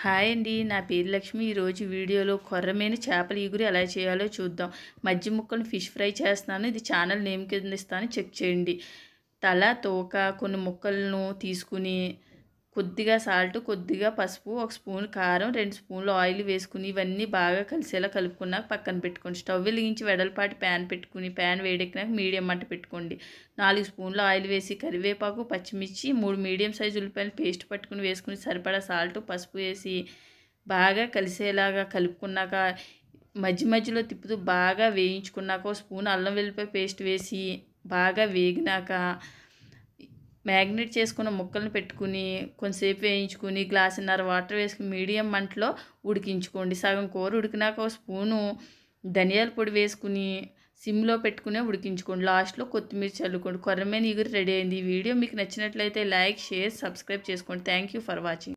Hi అండి. నా పేరు లక్ష్మి. ఈరోజు వీడియోలో కొర్రమీను చేపల ఇగురు ఎలా చేయాలో చూద్దాం. మధ్య ముక్కలను ఫిష్ ఫ్రై చేస్తున్నాను. ఇది ఛానల్ నేమ్ కింద ఇస్తాను, చెక్ చేయండి. తల, తోక కొన్ని ముక్కలను తీసుకుని కొద్దిగా సాల్ట్, కొద్దిగా పసుపు, 1 స్పూన్ కారం, 2 స్పూన్లు ఆయిల్ వేసుకుని ఇవన్నీ బాగా కలిసేలా కలుపుకున్నాక పక్కన పెట్టుకోండి. స్టవ్ వెలిగించి వెడల్పాటి ప్యాన్ పెట్టుకుని ప్యాన్ వేడెక్కినాక మీడియం మంట పెట్టుకోండి. 4 స్పూన్లు ఆయిల్ వేసి కరివేపాకు, పచ్చిమిర్చి, 3 మీడియం సైజు ఉల్లిపాయలు పేస్ట్ పట్టుకుని వేసుకుని సరిపడా సాల్ట్, పసుపు వేసి బాగా కలిసేలాగా కలుపుకున్నాక మధ్య మధ్యలో తిప్పుతూ బాగా వేయించుకున్నాక 1 స్పూన్ అల్లం వెల్లిపాయ పేస్ట్ వేసి బాగా వేగినాక మ్యాగ్నేట్ చేసుకున్న ముక్కలను పెట్టుకుని కొంతసేపు వేయించుకుని గ్లాసున్నర వాటర్ వేసుకుని మీడియం మంటలో ఉడికించుకోండి. సగం కూర ఉడికినాక 1 స్పూను ధనియాల పొడి వేసుకుని సిమ్లో పెట్టుకునే ఉడికించుకోండి. లాస్ట్లో కొత్తిమీర చల్లుకోండి. కొర్రమీను ఇగురు రెడీ అయింది. ఈ వీడియో మీకు నచ్చినట్లయితే లైక్, షేర్, సబ్స్క్రైబ్ చేసుకోండి. Thank you for watching.